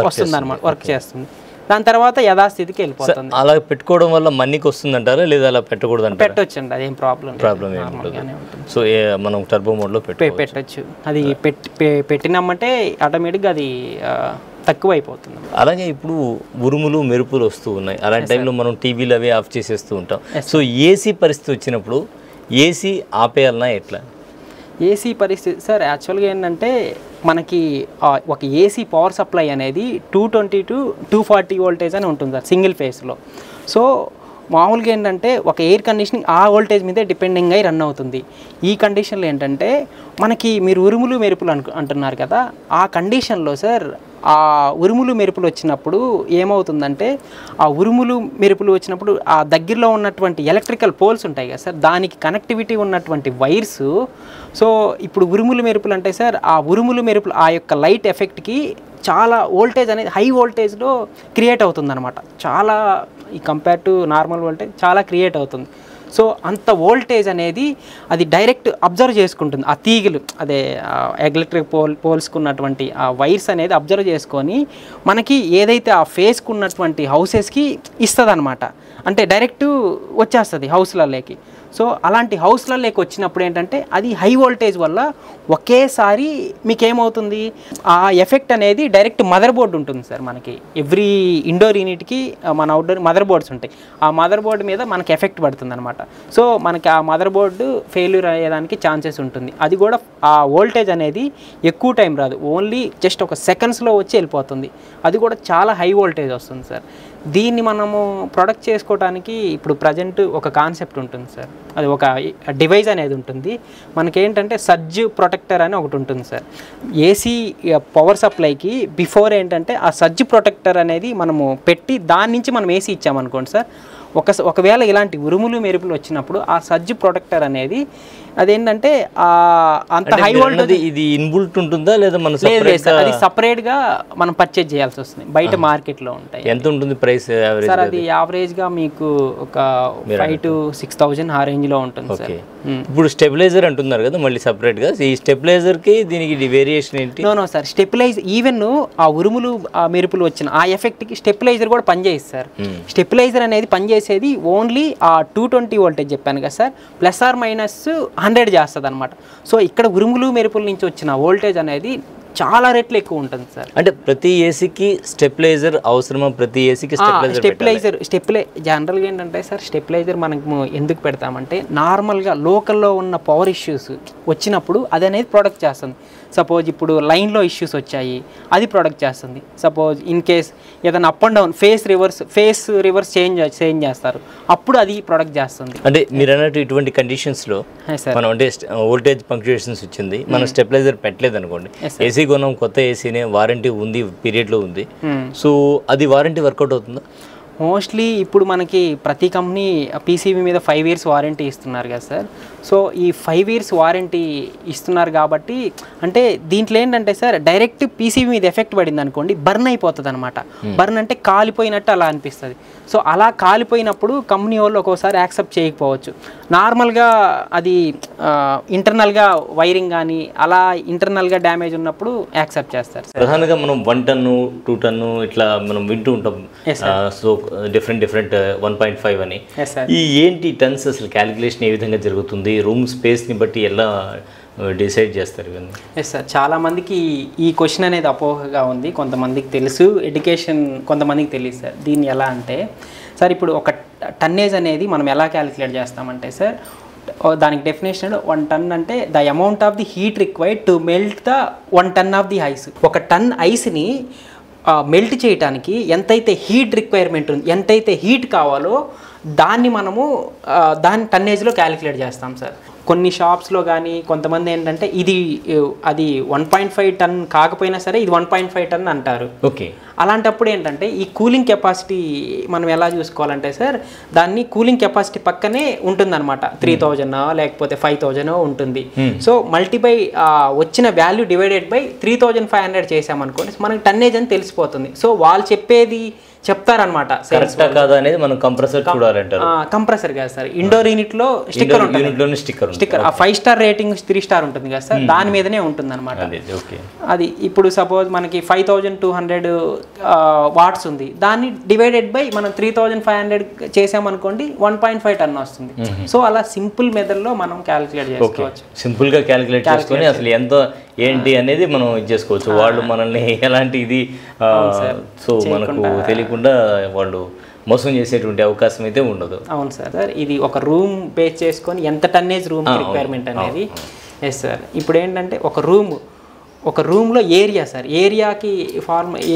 వస్తుంది అనమాట, వర్క్ చేస్తుంది. దాని తర్వాత యథాస్థితికి వెళ్ళిపోతుంది. అలా పెట్టుకోవడం వల్ల మన్నికి వస్తుందంటారా, లేదా అలా పెట్టకూడదు అంటారా? పెట్టొచ్చండి, అదేం ప్రాబ్లం ఏముంటుంది. సో మనం టర్బో మోడ్లో పెట్టచ్చు. అది పెట్టినామంటే ఆటోమేటిక్గా అది తక్కువ అయిపోతుంది. అలాగే ఇప్పుడు ఉరుములు మెరుపులు వస్తూ ఉన్నాయి, అలాంటి టైంలో మనం టీవీలు అవి ఆఫ్ చేసేస్తూ ఉంటాం. సో ఏసీ పరిస్థితి వచ్చినప్పుడు ఏసీ ఆపేయాలన్నా ఎట్లా? ఏసీ పరిస్థితి సార్ యాక్చువల్గా ఏంటంటే మనకి ఒక ఏసీ పవర్ సప్లై అనేది 220 to 240 వోల్టేజ్ అని ఉంటుంది సార్ సింగిల్ ఫేస్లో. సో మామూలుగా ఏంటంటే ఒక ఎయిర్ కండిషనింగ్ ఆ వోల్టేజ్ మీదే డిపెండింగ్ అయి రన్ అవుతుంది. ఈ కండిషన్లో ఏంటంటే మనకి మీరు ఉరుములు మెరుపులు అంటున్నారు కదా, ఆ కండిషన్లో సార్ ఆ ఉరుములు మెరుపులు వచ్చినప్పుడు ఏమవుతుందంటే ఆ ఉరుములు మెరుపులు వచ్చినప్పుడు ఆ దగ్గరలో ఉన్నటువంటి ఎలక్ట్రికల్ పోల్స్ ఉంటాయి కదా సార్, దానికి కనెక్టివిటీ ఉన్నటువంటి వైర్స్. సో ఇప్పుడు ఉరుములు మెరుపులు అంటే సార్ ఆ ఉరుములు మెరుపులు ఆ యొక్క లైట్ ఎఫెక్ట్కి చాలా వోల్టేజ్ అనేది హై వోల్టేజ్లో క్రియేట్ అవుతుంది అనమాట. చాలా ఈ కంపేర్ టు నార్మల్ వోల్టేజ్ చాలా క్రియేట్ అవుతుంది. సో అంత వోల్టేజ్ అనేది అది డైరెక్ట్ అబ్జర్వ్ చేసుకుంటుంది. ఆ తీగలు అదే ఎలక్ట్రిక్ పోల్స్కున్నటువంటి ఆ వైర్స్ అనేది అబ్జర్వ్ చేసుకొని మనకి ఏదైతే ఆ ఫేస్కు ఉన్నటువంటి హౌసెస్కి ఇస్తుంది అనమాట. అంటే డైరెక్ట్ వచ్చేస్తుంది హౌస్లలోకి. సో అలాంటి హౌస్లలోకి వచ్చినప్పుడు ఏంటంటే అది హై వోల్టేజ్ వల్ల ఒకేసారి మీకేమవుతుంది ఆ ఎఫెక్ట్ అనేది డైరెక్ట్ మదర్ బోర్డు ఉంటుంది సార్. మనకి ఎవ్రీ ఇండోర్ యూనిట్కి మన అవుట్డోర్ మదర్ బోర్డ్స్ ఉంటాయి. ఆ మదర్ బోర్డు మీద మనకి ఎఫెక్ట్ పడుతుంది అనమాట. సో మనకి ఆ మదర్ బోర్డు ఫెయిల్యూర్ అయ్యేదానికి ఛాన్సెస్ ఉంటుంది. అది కూడా ఆ వోల్టేజ్ అనేది ఎక్కువ టైం రాదు, ఓన్లీ జస్ట్ ఒక సెకండ్స్లో వచ్చి వెళ్ళిపోతుంది. అది కూడా చాలా హై వోల్టేజ్ వస్తుంది సార్. దీన్ని మనము ప్రొడక్ట్ చేసుకోవడానికి ఇప్పుడు ప్రజెంట్ ఒక కాన్సెప్ట్ ఉంటుంది సార్, అది ఒక డివైస్ అనేది ఉంటుంది. మనకేంటంటే సర్జ్ ప్రొటెక్టర్ అని ఒకటి ఉంటుంది సార్. ఏసీ పవర్ సప్లైకి బిఫోర్ ఏంటంటే ఆ సర్జ్ ప్రొటెక్టర్ అనేది మనము పెట్టి దాని నుంచి మనం ఏసీ ఇచ్చామనుకోండి సార్, ఒకవేళ ఇలాంటి ఉరుములు మెరుపులు వచ్చినప్పుడు ఆ సర్జ్ ప్రొటెక్టర్ అనేది అదేంటంటే అంత హై వోల్టేజ్ ఇది ఇన్బుల్ట్ ఉంటుందా లేదా మన అది సపరేట్గా మనం పర్చేజ్ చేయాల్సి వస్తుంది, బయట మార్కెట్లో ఉంటాయి. ఎంత ఉంటుంది ప్రైస్ సార్? అది యావరేజ్గా మీకు ఒక 5,000 to 6,000 ఆ రేంజ్లో ఉంటుంది సార్. ఇప్పుడు స్టెబిలైజర్ అంటున్నారు కదా మళ్ళీ సపరేట్గా, ఈ స్టెబిలైజర్కి దీనికి వేరియేషన్ ఏంటి? నో సార్, స్టెబిలైజ్ ఈవెన్ ఆ ఉరుములు ఆ మెరుపులు వచ్చిన ఆ ఎఫెక్ట్కి స్టెబిలైజర్ కూడా పనిచేస్తుంది సార్. స్టెబిలైజర్ అనేది పనిచేసేది ఓన్లీ ఆ 220 వోల్టేజ్ చెప్పాను కదా సార్, ప్లస్ ఆర్ మైనస్ 100 చేస్తుంది అనమాట. సో ఇక్కడ ఉరుములు మెరుపుల నుంచి వచ్చిన వోల్టేజ్ అనేది చాలా రెట్లు ఎక్కువ ఉంటుంది సార్. అంటే ప్రతి ఏసీకి స్టెబిలైజర్ అవసరమా? ప్రతి ఏసీకి స్టెబిలైజర్ జనరల్గా ఏంటంటే సార్ స్టెబిలైజర్ మనకు ఎందుకు పెడతామంటే నార్మల్గా లోకల్లో ఉన్న పవర్ ఇష్యూస్ వచ్చినప్పుడు అది అనేది ప్రొడక్ట్ చేస్తుంది. సపోజ్ ఇప్పుడు లైన్లో ఇష్యూస్ వచ్చాయి, అది ప్రొడక్ట్ చేస్తుంది. సపోజ్ ఇన్ కేస్ ఏదైనా up and down face reverse change చేస్తారు, అప్పుడు అది ప్రొడక్ట్ చేస్తుంది. అంటే మీరు అన్నట్టు ఇటువంటి కండిషన్స్లో మనం అంటే వోల్టేజ్ పంక్చుయేషన్స్ వచ్చింది, మనం స్టెబిలైజర్ పెట్టలేదు అనుకోండి, ఏసీ కొన్నాం కొత్త ఏసీనే వారంటీ ఉంది పీరియడ్లో ఉంది, సో అది వారంటీ వర్కౌట్ అవుతుందా? మోస్ట్లీ ఇప్పుడు మనకి ప్రతి కంపెనీ పీసీబీ మీద 5 years వారంటీ ఇస్తున్నారు కదా సార్. సో ఈ 5 years వారంటీ ఇస్తున్నారు కాబట్టి అంటే దీంట్లో ఏంటంటే సార్ డైరెక్ట్ పీసీబీ మీద ఎఫెక్ట్ పడింది అనుకోండి బర్న్ అయిపోతుంది అనమాట. బర్న్ అంటే కాలిపోయినట్టు అలా అనిపిస్తుంది. సో అలా కాలిపోయినప్పుడు కంపెనీ వాళ్ళు ఒక్కోసారి యాక్సెప్ట్ చేయకపోవచ్చు. నార్మల్గా అది ఇంటర్నల్గా వైరింగ్ కానీ అలా ఇంటర్నల్గా డ్యామేజ్ ఉన్నప్పుడు యాక్సెప్ట్ చేస్తారు. ప్రధానంగా మనం 1 ton 2 ton ఇట్లా మనం వింటూ ఉంటాం. సో డిఫరెంట్ 1.5 అని. ఈ ఏంటి టన్స్ అసలు క్యాలిక్యులేషన్ ఏ విధంగా జరుగుతుంది? రూమ్ స్పేస్ని బట్టి ఎలా డిసైడ్ చేస్తారు ఇవన్నీ? ఎస్ సార్, చాలామందికి ఈ క్వశ్చన్ అనేది అపోహగా ఉంది. కొంతమందికి తెలుసు, ఎడ్యుకేషన్ కొంతమందికి తెలియదు సార్. దీన్ని ఎలా అంటే సార్ ఇప్పుడు ఒక టన్నేజ్ అనేది మనం ఎలా క్యాలిక్యులేట్ చేస్తామంటే సార్ దానికి డెఫినేషన్ 1 ton అంటే the amount of the heat required to melt the 1 ton of the ice. ఒక టన్ ఐస్ని మెల్ట్ చేయడానికి ఎంతైతే హీట్ రిక్వైర్మెంట్ ఉంది, ఎంతైతే హీట్ కావాలో దాన్ని మనము దాని టన్నేజ్లో క్యాలిక్యులేట్ చేస్తాం సార్. కొన్ని షాప్స్లో కానీ కొంతమంది ఏంటంటే అది 1.5 ton కాకపోయినా సరే ఇది 1.5 ton అంటారు. ఓకే, అలాంటప్పుడు ఏంటంటే ఈ కూలింగ్ కెపాసిటీ మనం ఎలా చూసుకోవాలంటే సార్ దాన్ని కూలింగ్ కెపాసిటీ పక్కనే ఉంటుందన్నమాట. 3,000 లేకపోతే 5,000 ఉంటుంది. సో మల్టిపై వచ్చిన వాల్యూ డివైడెడ్ బై 3,500 చేసామనుకోండి మనకి టన్నేజ్ అని తెలిసిపోతుంది. సో వాళ్ళు చెప్పేది చెప్తారనమాట. మనం కంప్రెసర్ చూడాలంటారు. కంప్రెసర్ కాదు సార్, ఇండోర్ యూనిట్లో స్టిక్కర్ ఉంటుంది. స్టిక్కర్ 5 star రేటింగ్ 3 star ఉంటుంది కదా సార్, దాని మీదనే ఉంటుంది అనమాట. అది ఇప్పుడు సపోజ్ మనకి 5,200 వాట్స్ ఉంది, దాన్ని డివైడెడ్ బై మనం 3,500 చేసామనుకోండి 1.5 ton వస్తుంది. సో అలా సింపుల్ మెథడ్లో మనం క్యాలిక్యులేట్ చేసుకోవచ్చు. సింపుల్గా క్యాలిక్యులేట్ చేసుకొని అసలు ఏంటి అనేది మనం ఇది చేసుకోవచ్చు. వాళ్ళు మనల్ని ఎలాంటి ఇది సో మనకు తెలియకుండా వాళ్ళు మోసం చేసేటువంటి అవకాశం అయితే ఉండదు. అవును సార్. ఇది ఒక రూమ్ బేస్ చేసుకొని ఎంత టన్నేజ్ రూమ్ రిక్వైర్మెంట్ అనేది. Yes sir. ఇప్పుడు ఏంటంటే ఒక రూమ్లో ఏరియా సార్,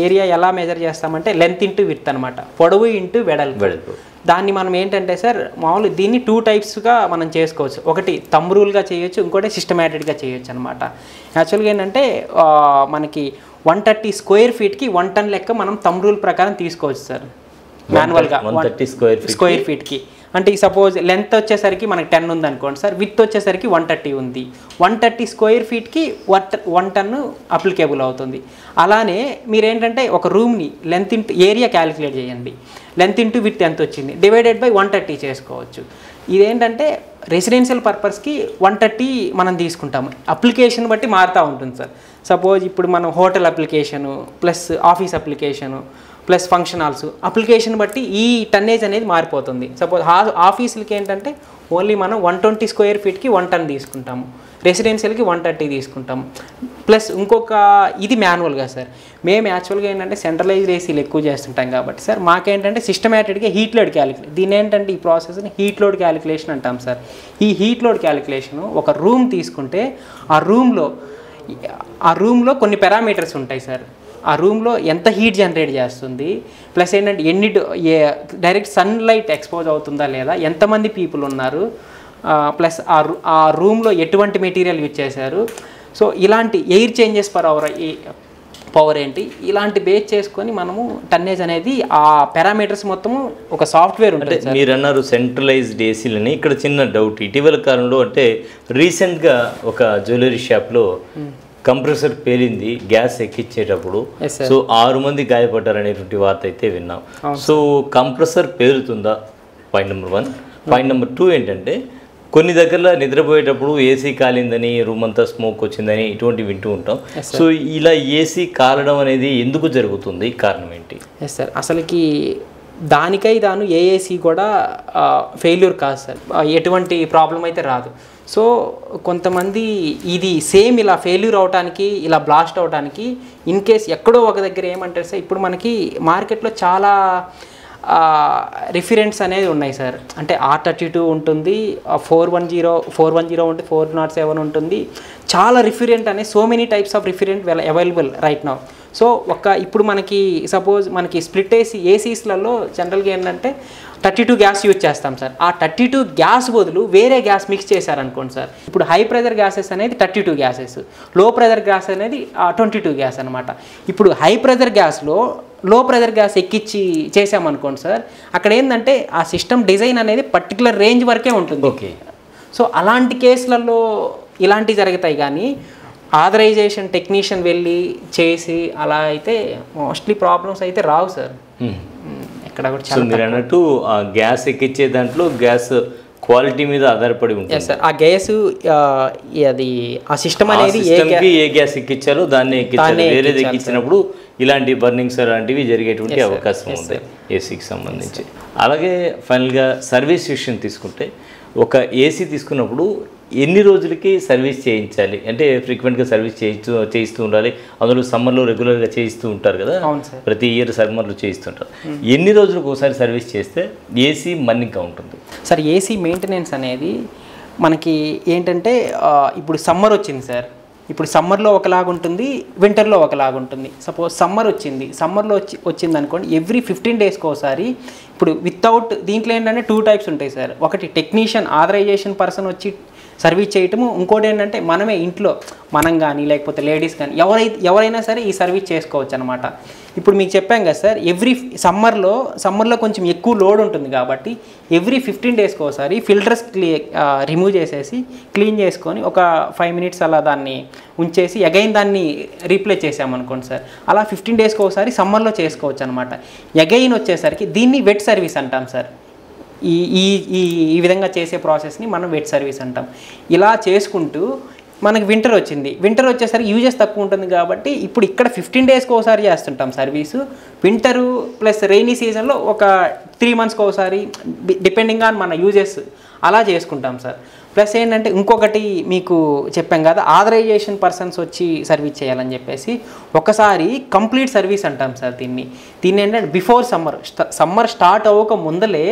ఏరియా ఎలా మెజర్ చేస్తామంటే లెంత్ ఇంటూ విడ్త్ అనమాట, పొడవు ఇంటూ వెడల్పు. దాన్ని మనం ఏంటంటే సార్ మామూలు దీన్ని 2 టైప్స్గా మనం చేసుకోవచ్చు. ఒకటి థంబ్ రూల్గా చేయొచ్చు, ఇంకోటి సిస్టమేటిక్గా చేయొచ్చు అనమాట. యాక్చువల్గా ఏంటంటే మనకి 130 స్క్వేర్ ఫీట్కి 1 టన్ లెక్క మనం థంబ్ రూల్ ప్రకారం తీసుకోవచ్చు సార్ మాన్యువల్గా. 130 స్క్వేర్ ఫీట్కి అంటే సపోజ్ లెంత్ వచ్చేసరికి మనకి 10 ఉంది అనుకోండి సార్, విత్ వచ్చేసరికి 130 ఉంది. 130 స్క్వేర్ ఫీట్కి 1 టన్ అప్లికేబుల్ అవుతుంది. అలానే మీరేంటంటే ఒక రూమ్ని లెంత్ ఇంటూ ఏరియా క్యాలిక్యులేట్ చేయండి, లెంత్ ఇంటూ విత్ ఎంత వచ్చింది డివైడెడ్ బై 130 చేసుకోవచ్చు. ఇదేంటంటే రెసిడెన్షియల్ పర్పస్కి 130 మనం తీసుకుంటాము. అప్లికేషన్ బట్టి మారుతూ ఉంటుంది సార్. సపోజ్ ఇప్పుడు మనం hotel application plus office application plus function halls application బట్టి ఈ టన్నేజ్ అనేది మారిపోతుంది. సపోజ్ ఆఫీసులకి ఏంటంటే ఓన్లీ మనం 120 స్క్వేర్ ఫీట్కి 1 టన్ తీసుకుంటాము, రెసిడెన్షియల్కి 130 తీసుకుంటాము. ప్లస్ ఇంకొక ఇది మాన్యువల్గా సార్. మేము యాక్చువల్గా ఏంటంటే సెంట్రలైజ్డ్ ఏసీలు ఎక్కువ చేస్తుంటాం కాబట్టి సార్ మాకేంటంటే సిస్టమేటిక్గా హీట్ లోడ్ క్యాలిక్యులేషన్, దీని ఏంటంటే ఈ ప్రాసెస్ని హీట్ లోడ్ క్యాలిక్యులేషన్ అంటాం సార్. ఈ హీట్ లోడ్ క్యాలిక్యులేషను ఒక రూమ్ తీసుకుంటే ఆ రూమ్లో కొన్ని పారామీటర్స్ ఉంటాయి సార్. ఆ రూమ్లో ఎంత హీట్ జనరేట్ చేస్తుంది, ప్లస్ ఏంటంటే డైరెక్ట్ సన్లైట్ ఎక్స్పోజ్ అవుతుందా లేదా, ఎంతమంది పీపుల్ ఉన్నారు, ప్లస్ ఆ రూమ్లో ఎటువంటి మెటీరియల్ యూజ్ చేశారు, సో ఇలాంటి ఎయిర్ చేంజెస్ పవర్ ఏంటి, ఇలాంటి బేస్ చేసుకొని మనము టన్నేజ్ అనేది ఆ పారామీటర్స్ మొత్తము ఒక సాఫ్ట్వేర్ ఉంటుంది. మీరు అన్నారు సెంట్రలైజ్డ్ ఏసీలని, ఇక్కడ చిన్న డౌట్. ఇటీవల కాలంలో అంటే రీసెంట్గా ఒక జ్యువెలరీ షాప్లో కంప్రెసర్ పేలింది గ్యాస్ ఎక్కించేటప్పుడు. సో 6 మంది గాయపడ్డారనేటువంటి వార్త అయితే విన్నాం. సో కంప్రెసర్ పేలుతుందా? Point number 1. పాయింట్ నెంబర్ 2 ఏంటంటే కొన్ని దగ్గరలో నిద్రపోయేటప్పుడు ఏసీ కాలిందని, రూమ్ అంతా స్మోక్ వచ్చిందని ఇటువంటి వింటూ ఉంటాం. సో ఇలా ఏసీ కాలడం అనేది ఎందుకు జరుగుతుంది, కారణం ఏంటి? Yes sir. అసలుకి దాను ఏసీ కూడా ఫెయిల్యూర్ కాదు సార్, ఎటువంటి ప్రాబ్లం అయితే రాదు. సో కొంతమంది ఇది సేమ్ ఇలా ఫెయిల్యూర్ అవడానికి, ఇలా బ్లాస్ట్ అవడానికి ఇన్ కేస్ ఎక్కడో ఒక దగ్గర ఏమంటారు సార్, ఇప్పుడు మనకి మార్కెట్లో చాలా రిఫరెన్స్ అనేది ఉన్నాయి సార్. అంటే R32 ఉంటుంది, 410 ఉంటుంది, 407 ఉంటుంది. చాలా రిఫరెంట్ అనే so many types of referent available right now. So ఇప్పుడు మనకి సపోజ్ మనకి స్ప్లిట్ ఏసీస్లలో జనరల్గా ఏంటంటే 32 గ్యాస్ యూజ్ చేస్తాం సార్. ఆ 32 గ్యాస్ బదులు వేరే గ్యాస్ మిక్స్ చేశారనుకోండి సార్. ఇప్పుడు హై ప్రెజర్ గ్యాసెస్ అనేది 32 గ్యాసెస్, లో ప్రెజర్ గ్యాస్ అనేది 22 గ్యాస్ అనమాట. ఇప్పుడు హై ప్రెజర్ గ్యాస్లో లో ప్రెజర్ గ్యాస్ ఎక్కించి చేసామనుకోండి సార్, అక్కడ ఏంటంటే ఆ సిస్టమ్ డిజైన్ అనేది పర్టికులర్ రేంజ్ వరకే ఉంటుంది. ఓకే. సో అలాంటి కేసులలో ఇలాంటివి జరుగుతాయి, కానీ ఆథరైజేషన్ టెక్నీషియన్ వెళ్ళి చేసి అలా అయితే మోస్ట్లీ ప్రాబ్లమ్స్ అయితే రావు సార్. ఇక్కడ కూడా చాలా మీరు అన్నట్టు గ్యాస్ ఎక్కించే దాంట్లో గ్యాస్ క్వాలిటీ మీద ఆధారపడి ఉంటుంది సార్. ఆ గ్యాస్ అది ఆ సిస్టమ్ అనేది ఏ గ్యాస్ ఎక్కించారో దాన్ని ఎక్కించాలి, వేరేది ఎక్కించినప్పుడు ఇలాంటి బర్నింగ్స్ అలాంటివి జరిగేటువంటి అవకాశం ఉంది ఏసీకి సంబంధించి. అలాగే ఫైనల్గా సర్వీస్ విషయం తీసుకుంటే ఒక ఏసీ తీసుకున్నప్పుడు ఎన్ని రోజులకి సర్వీస్ చేయించాలి? అంటే ఫ్రీక్వెంట్గా సర్వీస్ చేయిస్తూ ఉండాలి. అందులో సమ్మర్లో రెగ్యులర్గా చేయిస్తూ ఉంటారు కదా, ప్రతి ఇయర్ సమ్మర్లో చేయిస్తుంటారు. ఎన్ని రోజులకు ఒకసారి సర్వీస్ చేస్తే ఏసీ మన్నిక ఉంటుంది సార్? ఏసీ మెయింటెనెన్స్ అనేది మనకి ఏంటంటే ఇప్పుడు సమ్మర్ వచ్చింది సార్, ఇప్పుడు సమ్మర్లో ఒకలాగుంటుంది, వింటర్లో ఒకలాగుంటుంది. సపోజ్ సమ్మర్లో వచ్చింది అనుకోండి, ఎవ్రీ 15 డేస్కి ఒకసారి. ఇప్పుడు వితౌట్ దీంట్లో ఏంటంటే 2 టైప్స్ ఉంటాయి సార్. ఒకటి టెక్నీషియన్ ఆథరైజేషన్ పర్సన్ వచ్చి సర్వీస్ చేయటము, ఇంకోటి ఏంటంటే మనమే ఇంట్లో మనం కానీ లేకపోతే లేడీస్ కానీ ఎవరైనా సరే ఈ సర్వీస్ చేసుకోవచ్చు అనమాట. ఇప్పుడు మీకు చెప్పాం కదా సార్, ఎవ్రీ సమ్మర్లో కొంచెం ఎక్కువ లోడ్ ఉంటుంది కాబట్టి ఎవ్రీ 15 డేస్కి ఒకసారి ఫిల్టర్స్ రిమూవ్ చేసేసి క్లీన్ చేసుకొని ఒక 5 మినిట్స్ అలా దాన్ని ఉంచేసి అగైన్ దాన్ని రీప్లేస్ చేసామనుకోండి సార్, అలా 15 డేస్కి ఒకసారి సమ్మర్లో చేసుకోవచ్చు అనమాట. అగైన్ వచ్చేసరికి దీన్ని వెట్ సర్వీస్ అంటాం సార్. ఈ విధంగా చేసే ప్రాసెస్ని మనం వెట్ సర్వీస్ అంటాం. ఇలా చేసుకుంటూ మనకి వింటర్ వచ్చేసరికి యూజెస్ తక్కువ ఉంటుంది కాబట్టి ఇప్పుడు ఇక్కడ 15 డేస్కి ఒకసారి చేస్తుంటాం సర్వీసు. వింటరు ప్లస్ రెయినీ సీజన్లో ఒక 3 మంత్స్కి ఒకసారి డిపెండింగ్ ఆన్ మన యూజెస్ అలా చేసుకుంటాం సార్. ప్లస్ ఏంటంటే ఇంకొకటి మీకు చెప్పాం కదా, ఆథరైజేషన్ పర్సన్స్ వచ్చి సర్వీస్ చేయాలని చెప్పేసి ఒకసారి కంప్లీట్ సర్వీస్ అంటాం సార్ దీన్ని ఏంటంటే బిఫోర్ సమ్మర్ స్టార్ట్ అవ్వక ముందలే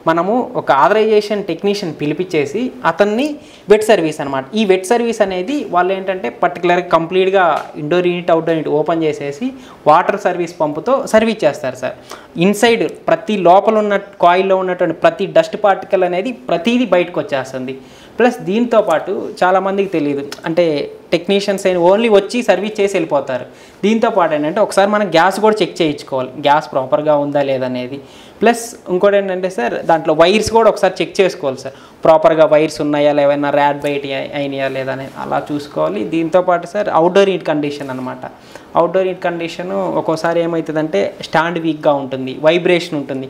మనము ఒక ఆథరైజేషన్ టెక్నీషియన్ పిలిపించేసి అతన్ని వెట్ సర్వీస్ అనమాట. ఈ వెట్ సర్వీస్ అనేది వాళ్ళు ఏంటంటే పర్టికులర్గా కంప్లీట్గా indoor unit outdoor unit open చేసేసి వాటర్ సర్వీస్ పంపుతో సర్వీస్ చేస్తారు సార్. ఇన్సైడ్ ప్రతి లోపల ఉన్న కాయిల్లో ఉన్నటువంటి ప్రతి డస్ట్ పార్టికల్ అనేది ప్రతిదీ బయటకు వచ్చేస్తుంది. ప్లస్ దీంతో పాటు చాలామందికి తెలియదు, అంటే టెక్నీషియన్స్ అయిన ఓన్లీ వచ్చి సర్వీస్ చేసి వెళ్ళిపోతారు. దీంతో పాటు ఏంటంటే ఒకసారి మనం గ్యాస్ కూడా చెక్ చేయించుకోవాలి, గ్యాస్ ప్రాపర్గా ఉందా లేదనేది. ప్లస్ ఇంకోటి ఏంటంటే సార్ దాంట్లో వైర్స్ కూడా ఒకసారి చెక్ చేసుకోవాలి సార్, ప్రాపర్గా వైర్స్ ఉన్నాయా లేవైనా ర్యాడ్ బయట అయినాయా లేదా అనేది అలా చూసుకోవాలి. దీంతోపాటు సార్ అవుట్డోర్ యూనిట్ కండిషన్ అనమాట. అవుట్డోర్ యూనిట్ కండిషన్ ఒక్కోసారి ఏమవుతుందంటే స్టాండ్ వీక్గా ఉంటుంది, వైబ్రేషన్ ఉంటుంది,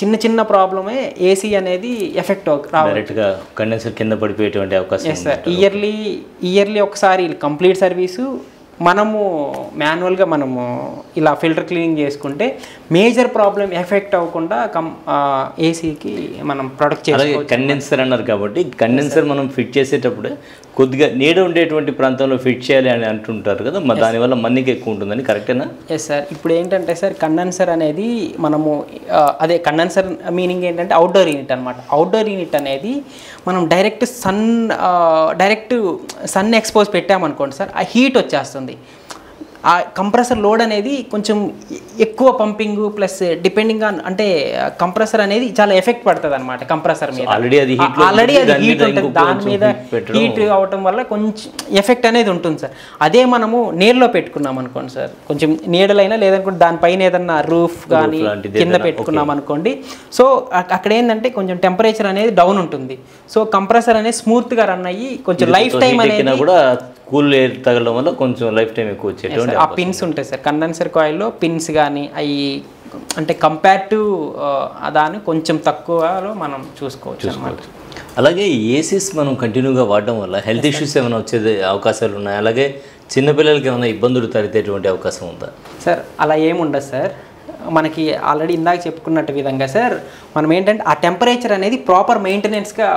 చిన్న చిన్న ప్రాబ్లమే ఏసీ అనేది ఎఫెక్ట్ డైరెక్ట్గా కండెన్సర్ కింద పడిపోయేటువంటి అవకాశం. సార్ ఇయర్లీ ఒకసారి కంప్లీట్ సర్వీసు మనము మాన్యువల్గా మనము ఇలా ఫిల్టర్ క్లీనింగ్ చేసుకుంటే మేజర్ ప్రాబ్లం ఎఫెక్ట్ అవ్వకుండా ఏసీకి మనం ప్రొడక్ట్ చేసుకోవచ్చు. కండెన్సర్ అన్నారు కాబట్టి కండెన్సర్ మనం ఫిట్ చేసేటప్పుడే కొద్దిగా నీడ ఉండేటువంటి ప్రాంతంలో ఫిట్ చేయాలి అని అంటుంటారు కదా, దానివల్ల మన్నిక ఎక్కువ ఉంటుందని కరెక్టేనా? Yes sir. ఇప్పుడు ఏంటంటే సార్ కండెన్సర్ అనేది మనము అదే కండెన్సర్ మీనింగ్ ఏంటంటే అవుట్డోర్ యూనిట్ అనమాట. అవుట్డోర్ యూనిట్ అనేది మనం డైరెక్ట్ సన్ ఎక్స్పోజ్ పెట్టామనుకోండి సార్, ఆ హీట్ వచ్చేస్తుంది. ఆ కంప్రెసర్ లోడ్ అనేది కొంచెం ఎక్కువ పంపింగ్ ప్లస్ డిపెండింగ్ ఆన్ అంటే కంప్రెసర్ అనేది చాలా ఎఫెక్ట్ పడుతుంది అనమాట కంప్రెసర్ మీద. ఆల్రెడీ అది హీట్ ఉంటుంది, దాని మీద హీట్ అవటం వల్ల కొంచెం ఎఫెక్ట్ అనేది ఉంటుంది సార్. అదే మనము నీళ్ళలో పెట్టుకున్నాం అనుకోండి సార్, కొంచెం నీడలైనా లేదనుకోండి దానిపైన ఏదన్నా రూఫ్ కానీ కింద పెట్టుకున్నాం అనుకోండి, సో అక్కడ ఏంటంటే కొంచెం టెంపరేచర్ అనేది డౌన్ ఉంటుంది. సో కంప్రెసర్ అనేది స్మూత్గా రన్ అయ్యి కొంచెం లైఫ్ టైం అనేది కూడా కూల్ ఎయిర్ తగలడం వల్ల కొంచెం లైఫ్ టైం ఎక్కువ వచ్చేటువంటి ఆ పిన్స్ ఉంటాయి సార్ కండెన్సర్ కాయిల్లో. పిన్స్ కానీ అవి అంటే కంపేర్ టు దాన్ని కొంచెం తక్కువలో మనం చూసుకోవచ్చు అన్నమాట. అలాగే ఏసీస్ మనం కంటిన్యూగా వాడడం వల్ల హెల్త్ ఇష్యూస్ ఏమైనా వచ్చే అవకాశాలు ఉన్నాయి, అలాగే చిన్నపిల్లలకి ఏమైనా ఇబ్బందులు తలెత్తేటువంటి అవకాశం ఉందా? సార్ అలా ఏముండదు సార్. మనకి ఆల్రెడీ ఇందాక చెప్పుకున్నట్టు విధంగా సార్ మనం ఏంటంటే ఆ టెంపరేచర్ అనేది ప్రాపర్ మెయింటెనెన్స్గా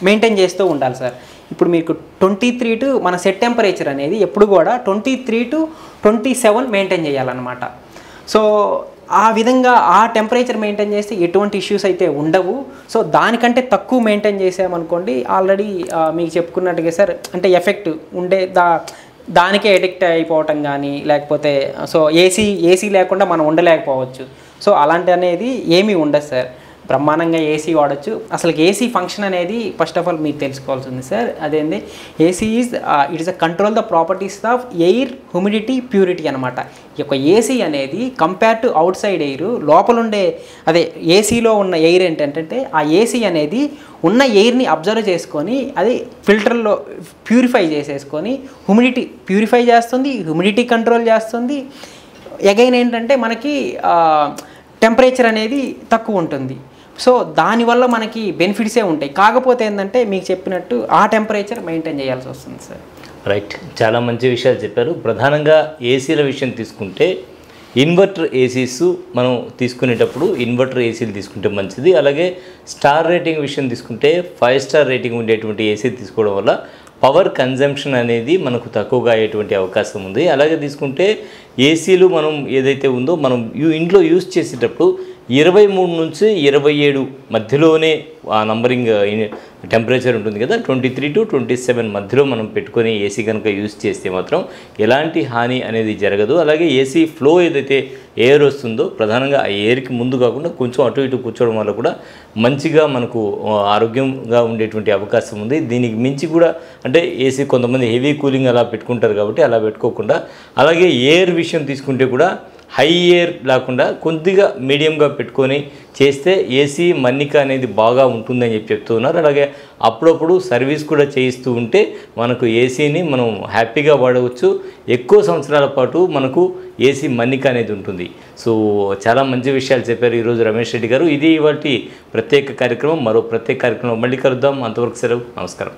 మెయింటైన్ చేస్తూ ఉండాలి సార్. ఇప్పుడు మీకు 23 టు మన సెట్ టెంపరేచర్ అనేది ఎప్పుడు కూడా 23 to 27 మెయింటైన్ చేయాలన్నమాట. సో ఆ విధంగా ఆ టెంపరేచర్ మెయింటైన్ చేస్తే ఎటువంటి ఇష్యూస్ అయితే ఉండవు. సో దానికంటే తక్కువ మెయింటైన్ చేసామనుకోండి ఆల్రెడీ మీకు చెప్పుకున్నట్టుగా సార్ అంటే ఎఫెక్ట్ ఉండే దానికే ఎడిక్ట్ అయిపోవటం కానీ లేకపోతే సో ఏసీ లేకుండా మనం ఉండలేకపోవచ్చు. సో అలాంటి అనేది ఏమీ ఉండదు సార్. బ్రహ్మాండంగా ఏసీ వాడచ్చు. అసలు ఏసీ ఫంక్షన్ అనేది ఫస్ట్ ఆఫ్ ఆల్ మీకు తెలుసుకోవాల్సింది సార్. అదేంటి AC it is a control the properties of air, humidity, purity అనమాట. ఈ యొక్క ఏసీ అనేది compare to out side air లోపల ఉండే అదే ఏసీలో ఉన్న ఎయిర్ ఏంటంటే ఆ ఏసీ అనేది ఉన్న ఎయిర్ని అబ్జర్వ్ చేసుకొని అది ఫిల్టర్లో ప్యూరిఫై చేసేసుకొని హ్యూమిడిటీ ప్యూరిఫై చేస్తుంది, హ్యూమిడిటీ కంట్రోల్ చేస్తుంది. అగైన్ ఏంటంటే మనకి టెంపరేచర్ అనేది తక్కువ ఉంటుంది. సో దానివల్ల మనకి బెనిఫిట్సే ఉంటాయి. కాకపోతే ఏంటంటే మీకు చెప్పినట్టు ఆ టెంపరేచర్ మెయింటైన్ చేయాల్సి వస్తుంది సార్. రైట్, చాలా మంచి విషయాలు చెప్పారు. ప్రధానంగా ఏసీల విషయం తీసుకుంటే ఇన్వర్టర్ ఏసీస్ మనం తీసుకునేటప్పుడు ఇన్వర్టర్ ఏసీలు తీసుకుంటే మంచిది. అలాగే స్టార్ రేటింగ్ విషయం తీసుకుంటే 5 స్టార్ రేటింగ్ ఉండేటువంటి ఏసీ తీసుకోవడం వల్ల పవర్ కన్జంప్షన్ అనేది మనకు తక్కువగా అయ్యేటువంటి అవకాశం ఉంది. అలాగే తీసుకుంటే ఏసీలు మనం ఏదైతే ఉందో మనం ఇంట్లో యూజ్ చేసేటప్పుడు 23 నుంచి 27 మధ్యలోనే ఆ నంబరింగ్ టెంపరేచర్ ఉంటుంది కదా, 23 to 27 మధ్యలో మనం పెట్టుకొని ఏసీ కనుక యూజ్ చేస్తే మాత్రం ఎలాంటి హాని అనేది జరగదు. అలాగే ఏసీ ఫ్లో ఏదైతే ఎయిర్ వస్తుందో ప్రధానంగా ఆ ఎయిర్కి ముందు కాకుండా కొంచెం అటు ఇటు కూర్చోవడం వల్ల కూడా మంచిగా మనకు ఆరోగ్యంగా ఉండేటువంటి అవకాశం ఉంది. దీనికి మించి కూడా అంటే ఏసీ కొంతమంది హెవీ కూలింగ్ అలా పెట్టుకుంటారు కాబట్టి అలా పెట్టుకోకుండా, అలాగే ఎయిర్ విషయం తీసుకుంటే కూడా హై ఎయిర్ లేకుండా కొద్దిగా మీడియంగా పెట్టుకొని చేస్తే ఏసీ మన్నిక అనేది బాగా ఉంటుందని చెప్తున్నారు. అలాగే అప్పుడప్పుడు సర్వీస్ కూడా చేయిస్తూ ఉంటే మనకు ఏసీని మనం హ్యాపీగా వాడవచ్చు. ఎక్కువ సంవత్సరాల పాటు మనకు ఏసీ మన్నిక అనేది ఉంటుంది. సో చాలా మంచి విషయాలు చెప్పారు ఈరోజు రమేష్ రెడ్డి గారు. ఇది ఇవాల్టి ప్రత్యేక కార్యక్రమం. మరో ప్రత్యేక కార్యక్రమం మళ్ళీ కలుద్దాం. అంతవరకు సెలవు, నమస్కారం.